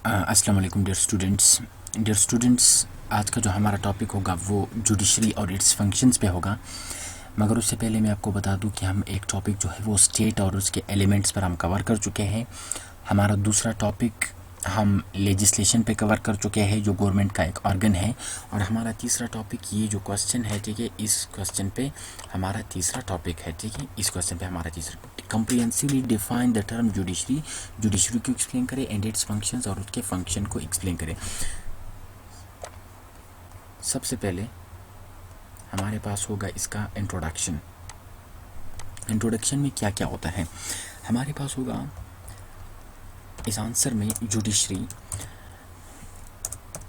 अस्सलाम वालेकुम dear students, आज का जो हमारा टॉपिक होगा वो जुडिशरी और इट्स फंक्शंस पे होगा। मगर उससे पहले मैं आपको बता दूं कि हम एक टॉपिक जो है वो स्टेट और उसके एलिमेंट्स पर हम कवर कर चुके हैं। हमारा दूसरा टॉपिक हम लेजिस्लेशन पे कवर कर चुके हैं, जो गवर्नमेंट का एक ऑर्गन है। और हमारा तीसरा टॉपिक ये जो क्वेश्चन है, ठीक है, इस क्वेश्चन पे हमारा तीसरा टॉपिक है, ठीक है। इस क्वेश्चन पे हमारा तीसरा comprehensively define the term judiciary, judiciary को एक्सप्लेन करें एंड इट्स फंक्शंस, और उसके फंक्शन को एक्सप्लेन करें। सबसे पहले हमारे पास होगा इसका इंट्रोडक्शन। इंट्रोडक्शन में क्या क्या होता है हमारे पास होगा इस आंसर में। जुडिशरी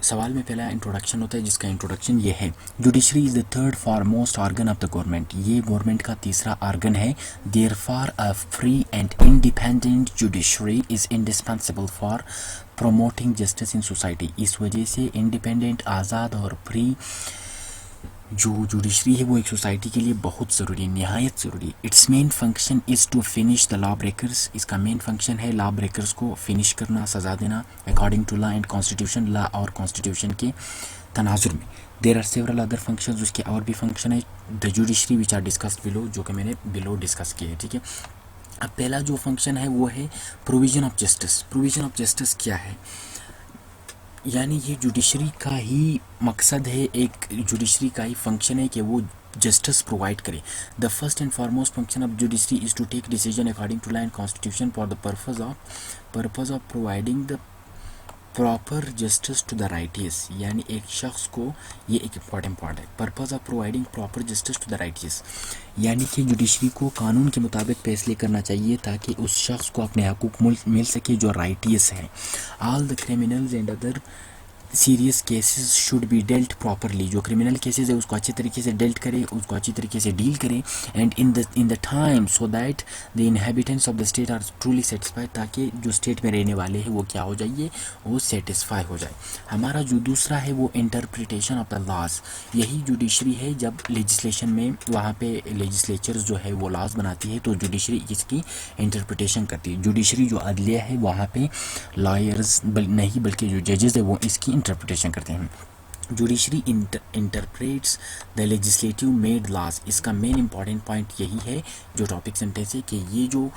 सवाल में पहला इंट्रोडक्शन होता है, जिसका इंट्रोडक्शन ये है, judiciary is the third foremost organ of the government. ये गवर्नमेंट का तीसरा ऑर्गन है। Therefore a free and independent judiciary is indispensable for promoting justice in society. इस वजह से इंडिपेंडेंट, आज़ाद और फ्री जो जुडिशरी है वो एक सोसाइटी के लिए बहुत ज़रूरी, नहायत ज़रूरी। It's main function is to finish the law breakers. इसका मेन फंक्शन है लॉ ब्रेकर्स को फिनिश करना, सज़ा देना, according to law and constitution, law और कॉन्स्टिट्यूशन के तनाजुर में। There are several other functions, उसके और भी फंक्शन है the judiciary which are discussed below, जो कि मैंने बिलो डिस्कस किए हैं, ठीक है। अब पहला जो फंक्शन है वो है provision of justice. Provision of justice क्या है? यानी ये जुडिशरी का ही मकसद है, एक जुडिशरी का ही फंक्शन है कि वो जस्टिस प्रोवाइड करे। The first and foremost function of judiciary is to take decision according to law and constitution for the purpose of providing the proper justice to the righteous. यानी एक शख्स को, ये एक इम्पॉर्टेंट पार्ट है, purpose of providing proper justice to the righteous, यानी कि judiciary को कानून के मुताबिक फैसले करना चाहिए ताकि उस शख्स को अपने हकूक मिल सके जो राइटियस है। All the criminals and other serious cases should be dealt properly. जो क्रिमिनल केसेस है उसको अच्छे तरीके से डेल्ट करे, उसको अच्छी तरीके से डील करे, and in the time so that the inhabitants of the state are truly satisfied, ताकि जो स्टेट में रहने वाले हैं वो क्या हो जाइए, वो सेटिस्फाई हो जाए। हमारा जो दूसरा है वो इंटरप्रिटेशन ऑफ द लॉज। यही जुडिशरी है, जब लेजिस्लेशन में वहाँ पे लेजिस्लेचर्स जो है वो लॉज बनाती है तो जुडिशरी इसकी इंटरप्रिटेशन करती है। जुडिशरी जो अदलिया है वहाँ पे लॉयर्स नहीं बल्कि जो जजेस है वो इसकी इंटरप्रिटेशन करते हैं। Judiciary interprets the legislative made laws. इसका मेन इंपॉर्टेंट पॉइंट यही है जो टॉपिक सेंटेंस है, कि ये जो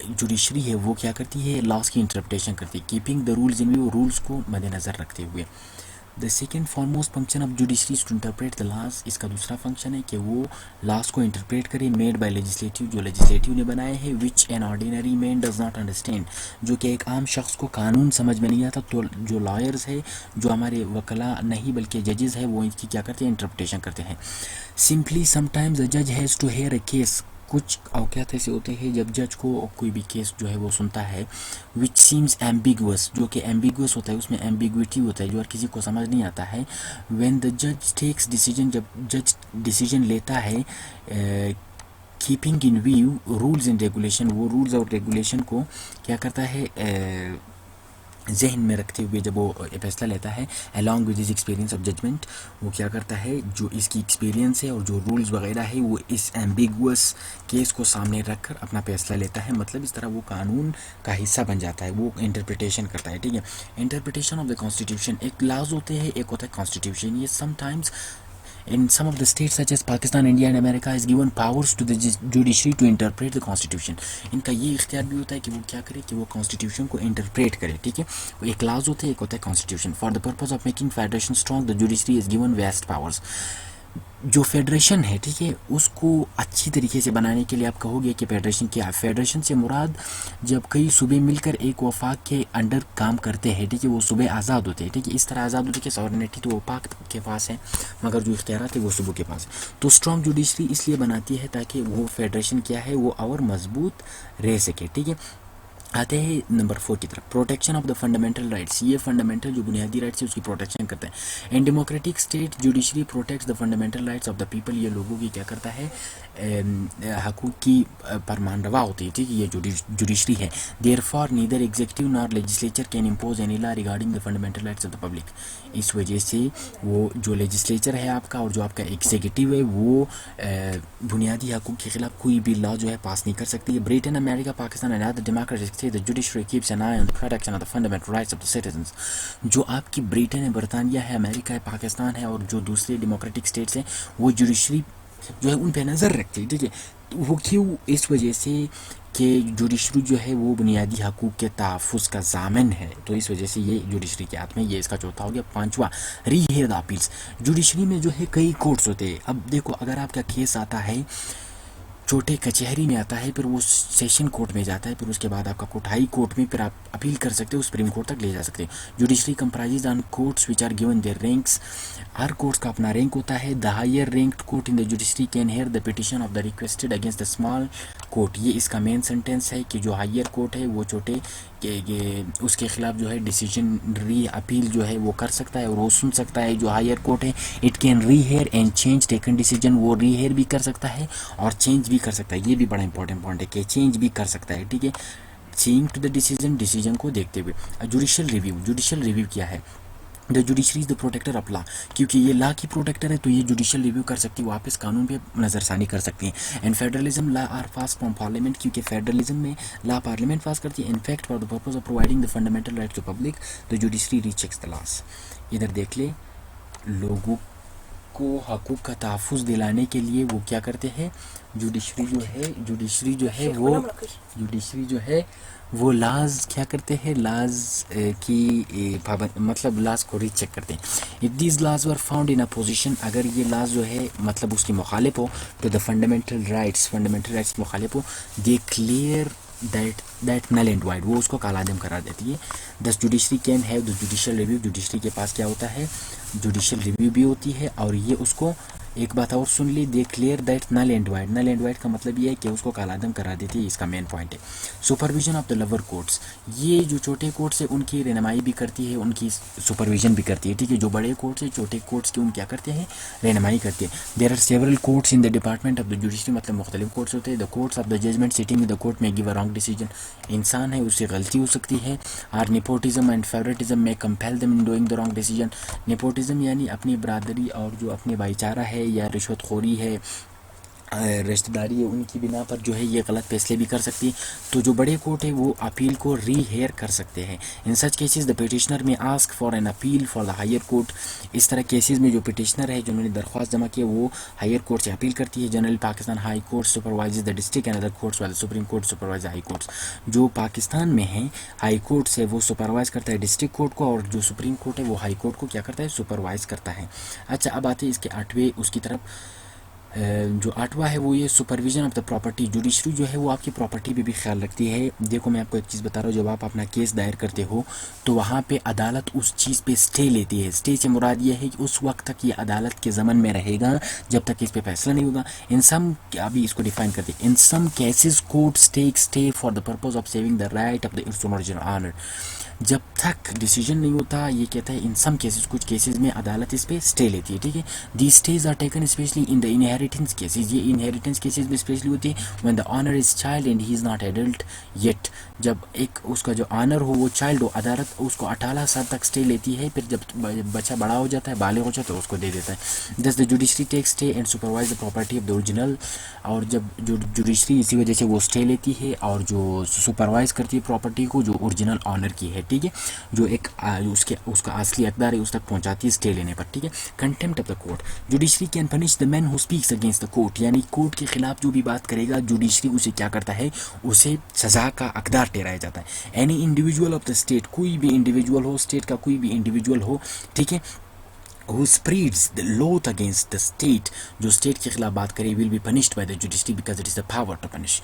जुडिशरी है वो क्या करती है, लॉज की इंटरप्रिटेशन करती है, keeping the rules in view, rules को मद्देनज़र रखते हुए। The second foremost function of judiciary to interpret the laws. इसका दूसरा फंक्शन है कि वो लॉज को इंटरप्रेट करे, मेड बाय लेजिस्लेटिव, जो लेजिस्लेटिव ने बनाए हैं, विच an ordinary man does not understand, जो कि एक आम शख्स को कानून समझ में नहीं आता। तो जो लॉयर्स है, जो हमारे वकला नहीं बल्कि जजेस है, वो इसकी क्या करते हैं, इंटरप्रिटेशन करते हैं। सिंपली समटाइम्स द जज has to hear a case. कुछ औकात ऐसे होते हैं जब जज को कोई भी केस जो है वो सुनता है, विच सीम्स एम्बिगुअस, जो कि एम्बिगुअस होता है, उसमें एम्बिग्विटी होता है जो हर किसी को समझ नहीं आता है। व्हेन द जज टेक्स डिसीजन, जब जज डिसीजन लेता है, keeping in view rules and regulation, वो रूल्स और रेगुलेशन को क्या करता है, जहन में रखते हुए जब वो फैसला लेता है, along with his experience of judgement, वो क्या करता है, जो इसकी एक्सपीरियंस है और जो रूल्स वगैरह है वो इस एम्बिगुअस केस को सामने रखकर अपना फैसला लेता है। मतलब इस तरह वो कानून का हिस्सा बन जाता है, वो इंटरप्रिटेशन करता है, ठीक है। इंटरप्रिटेशन ऑफ द कॉन्स्टिट्यूशन, एक लॉज होते हैं, एक होता है कॉन्स्टिट्यूशन। ये sometimes in some of the states such as Pakistan, India and America is given powers to the judiciary to interpret the constitution. इनका ये इख्तियार भी होता है कि वो क्या करे, कि वो कॉन्स्टिट्यूशन को इंटरप्रेट करे, ठीक है। वो एक लॉज होते हैं, एक होता है constitution. For the purpose of making federation strong the judiciary is given vast powers. जो फेडरेशन है, ठीक है, उसको अच्छी तरीके से बनाने के लिए आप कहोगे कि फेडरेशन क्या है। फेडरेशन से मुराद जब कई सूबे मिलकर एक वफाक के अंडर काम करते हैं, ठीक है, वो सूबे आज़ाद होते हैं, ठीक है। इस तरह आज़ाद होते हैं कि सॉवरेनिटी तो वफाक के पास है, मगर जो इख्तियारात है वो सूबों के पास है। तो स्ट्रॉन्ग जुडिशरी इसलिए बनाती है ताकि वो फेडरेशन क्या है वो और मजबूत रह सके, ठीक है। आते हैं नंबर 4 की तरफ, protection of the fundamental rights. ये फंडामेंटल जो बुनियादी राइट्स है उसकी प्रोटेक्शन करता है। In democratic state judiciary protects the fundamental rights of the people. ये लोगों की क्या करता है, हकूक़ की परमानरवा होती है, ठीक है, ये जुडिशरी है। Therefore neither executive nor legislature can impose any law regarding the fundamental rights of the public. इस वजह से वो जो लेजिस्लेचर है आपका और जो आपका एग्जीक्यूटिव है वो बुनियादी हकूक़ के खिलाफ कोई भी लॉ जो है पास नहीं कर सकती है। Britain, America, Pakistan and other democratic हैं the judiciary keeps an eye on the protection of the fundamental rights of the citizens. जो आपकी ब्रिटेन है, बरतानिया है, अमेरिका है, पाकिस्तान है और जो दूसरे डेमोक्रेटिक स्टेट्स हैं, वो जुडिशरी जो है उन पे नज़र रखती है, ठीक है। वो क्यों? इस वजह से कि जुडिशरी जो है वो बुनियादी हकूक़ के तहफ़्फ़ुज़ का ज़ामिन है, तो इस वजह से ये जुडिशरी के हाथ में। ये इसका चौथा हो गया। पांचवा, रीहियर्ड अपील्स। जुडिशरी में जो है कई कोर्ट्स होते हैं। अब देखो, अगर आपका केस आता है छोटे कचहरी में आता है, फिर वो सेशन कोर्ट में जाता है, फिर उसके बाद आपका कोर्ट हाई कोर्ट में, फिर आप अपील कर सकते हो, सुप्रीम कोर्ट तक ले जा सकते हैं। Judiciary comprises on courts which are given their ranks. हर कोर्ट्स का अपना रैंक होता है। The higher ranked court in the judiciary can hear the petition of the requested against the small court. ये इसका मेन सेंटेंस है कि जो हायर कोर्ट है वो छोटे के उसके खिलाफ जो है डिसीजन री अपील जो है वो कर सकता है और वो सुन सकता है। जो हायर कोर्ट है, it can rehear and change taken decision. वो रीहेयर भी कर सकता है और चेंज भी कर सकता है। ये भी बड़ा इंपॉर्टेंट पॉइंट है कि चेंज भी कर सकता है, ठीक है, सीइंग टू द डिसीजन को देखते हुए। जुडिशियल रिव्यू क्या है? The judiciary is the protector of law. क्योंकि ये लॉ की प्रोटेक्टर है, तो ये जुडिशियल रिव्यू कर सकती है, वापस कानून पे नज़रसानी कर सकती हैं। And federalism law are pass from parliament. क्योंकि फेडरलिज्म में लॉ पार्लियामेंट पास करती है। In fact for the purpose of providing the fundamental rights to public the judiciary rechecks the laws. इधर देख ले, लोगों को हकूक़ का तहफ़्फ़ुज़ दिलाने के लिए वो क्या करते हैं? जुडिशरी जो है वो लाज क्या करते हैं? लाज की मतलब लाज को रीचेक करते हैं। इफ दीज लाज वर फाउंड इन अपोजिशन, अगर ये लाज जो है मतलब उसकी मुखालिफ हो, तो द फंडामेंटल राइट्स मुखालिफ हो, they clear that null and void, वो उसको कालादम करार देती है। Thus judiciary can have the judicial review. Judiciary के पास क्या होता है? जुडिशियल रिव्यू भी होती है। और ये उसको एक बात और सुन ली, they clear that null and void. Null and void का मतलब ये है कि उसको कालादम करा देती है, इसका मेन पॉइंट है। Supervision of the lower courts, ये जो छोटे कोर्ट्स है उनकी रहनुमाई भी करती है, उनकी सुपरविजन भी करती है, ठीक है। जो बड़े कोर्ट्स है, छोटे कोर्ट्स की उन क्या करते हैं? रहनुमाई करते हैं। There are several courts in the department of the judiciary, मतलब मुख्तलिफ कोर्ट्स होते हैं। The courts of the judgement sitting in the court may give a wrong decision. इंसान है, उससे गलती हो सकती है। Or nepotism and favouritism may compel them in doing the wrong decision. Nepotism यानी अपनी बरादरी और जो अपने भाईचारा है या रिश्वतखोरी है, रिश्तेदारी है, उनकी बिना पर जो है ये गलत फैसले भी कर सकती है। तो जो बड़े कोर्ट है वो अपील को रीहेयर कर सकते हैं। In such cases the petitioner may ask for an appeal for the higher court. इस तरह केसेस में जो पिटिशनर है, जिन्होंने दरख्वास्त जमा की है, वो हायर कोर्ट से अपील करती है। General Pakistan high court supervises the district and other courts, वाले supreme court supervise high courts. जो पाकिस्तान में है हाई कोर्ट से वो सुपरवाइज करता है डिस्ट्रिक्ट कोर्ट को, और जो सुप्रीम कोर्ट है वो हाई कोर्ट को क्या करता है? सुपरवाइज करता है। अच्छा, अब आते हैं इसके 8वें उसकी तरफ। जो 8वां है वो ये supervision of the property. Judiciary जो है वो आपकी प्रॉपर्टी पे भी ख्याल रखती है। देखो, मैं आपको एक चीज़ बता रहा हूँ, जब आप अपना केस दायर करते हो तो वहाँ पे अदालत उस चीज़ पे स्टे लेती है। स्टे से मुराद ये है कि उस वक्त तक ये अदालत के ज़मन में रहेगा जब तक इस पे फैसला नहीं होगा। इन सम, अभी इसको डिफाइन करते हैं, in some cases court take stay for the purpose of saving the right of the its original owner. जब तक डिसीजन नहीं होता, ये कहता है इन सम केसेस, कुछ केसेस में अदालत इस पे स्टे लेती है, ठीक है। The stays are taken specially in the inheritance cases. ये इनहेरिटेंस केसेस में स्पेशली होती है when the owner is child and he is not adult yet. जब एक उसका जो ऑनर हो वो चाइल्ड हो, अदालत उसको 18 साल तक स्टे लेती है, फिर जब बच्चा बड़ा हो जाता है, बालिग हो जाता है, तो उसको दे देता है। Thus the judiciary take stay and supervise the property of the original. और जब जो जुडिशरी इसी वजह से वो स्टे लेती है और जो सुपरवाइज करती है प्रॉपर्टी को जो ओरिजिनल ऑनर की है, ठीक है, जो एक उसका असली हकदार है, उस तक पहुंचाती है स्टे लेने पर, ठीक है। Contempt of the court, judiciary can punish the man who speaks against the court. यानी कोर्ट के खिलाफ जो भी बात करेगा, जुडिशरी उसे क्या करता है? उसे सजा का हकदार ठहराया जाता है। Any individual of the state, कोई भी इंडिविजुअल हो, स्टेट का कोई भी इंडिविजुअल हो, ठीक है, who spreads the loath against the state, जो स्टेट के खिलाफ बात करे, will be punished by the judiciary because it is the power to punish।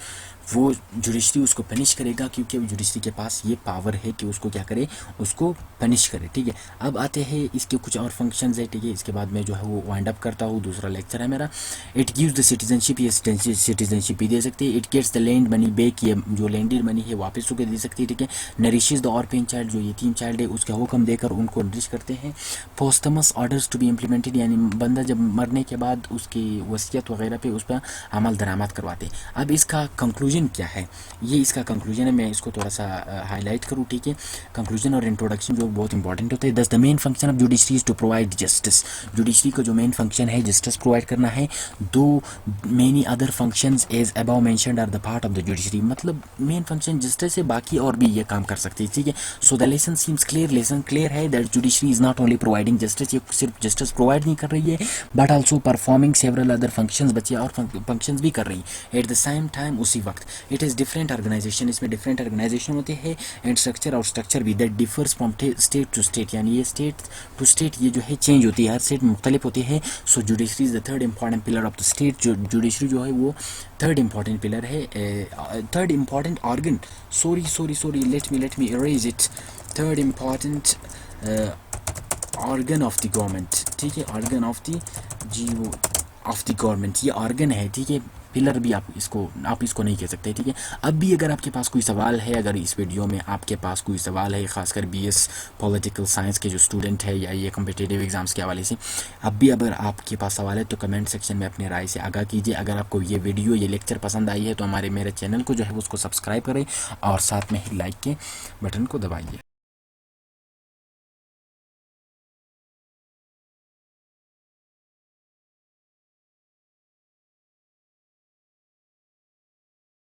वो जुडिशरी उसको पनिश करेगा क्योंकि जुडिशरी के पास ये पावर है कि उसको क्या करे? उसको पनिश करे, ठीक है। अब आते हैं इसके कुछ और फंक्शंस है, ठीक है। इसके बाद मैं जो है वो वाइंड अप करता हूँ, दूसरा लेक्चर है मेरा। इट गिव्स द सिटीजनशिप, ये सिटीजनशिप भी दे सकते हैं। It gets the land money back, ये जो लैंडेड मनी है वापस उसको दे सकती है, ठीक है। नरिशेस द ऑर्फन चाइल्ड, जो यतीम चाइल्ड है उसका हुक्म देकर उनको नरिश करते हैं। Posthumous order orders to be implemented, यानी बंदा जब मरने के बाद उसकी वसीयत वगैरह पे उस पर अमल दरामद करवाते। अब इसका कंक्लूजन क्या है, ये इसका कंक्लूजन है, मैं इसको थोड़ा सा हाईलाइट करूँ, ठीक है। कंक्लूजन और इंट्रोडक्शन जो बहुत इंपॉर्टेंट होते हैं। Thus the main function of judiciary is to provide justice. Judiciary का जो मेन फंक्शन है जस्टिस प्रोवाइड करना है। Though many other functions as above mentioned are the part of the judiciary, मतलब मेन फंक्शन जस्टिस है, बाकी और भी ये काम कर सकते हैं, ठीक है। So the lesson seems clear, lesson clear है that judiciary is not only providing justice, ये सिर्फ जस्टिस प्रोवाइड नहीं कर रही है but also performing several other functions, बच्चे और फंक्शंस भी कर रही है एट द सेम टाइम, उसी वक्त। इट इज़ डिफरेंट ऑर्गेनाइजेशन, इसमें डिफरेंट ऑर्गेनाइजेशन होते हैं एंड स्ट्रक्चर, और स्ट्रक्चर भी that differs from state to state, यानी ये स्टेट टू स्टेट ये जो है चेंज होती है, हर स्टेट में मुख्तलिफ होती है। So judiciary is the third important pillar of the state. जो जुडिशरी जो है वो थर्ड इंपॉर्टेंट पिलर है, third important organ, sorry let me erase it, third important organ of the government, ठीक है, organ of the of the government, ये organ है, ठीक है। पिलर भी आप इसको नहीं कह सकते, ठीक है। अब भी अगर आपके पास कोई सवाल है, अगर इस वीडियो में आपके पास कोई सवाल है, खासकर बीएस पॉलिटिकल साइंस के जो स्टूडेंट है या ये कॉम्पिटिटिव एग्जाम्स के हवाले से, अब भी अगर आपके पास सवाल है तो कमेंट सेक्शन में अपनी राय से आगाह कीजिए। अगर आपको ये वीडियो ये लेक्चर पसंद आई है तो मेरे चैनल को जो है उसको सब्सक्राइब करें और साथ में ही लाइक के बटन को दबाइए।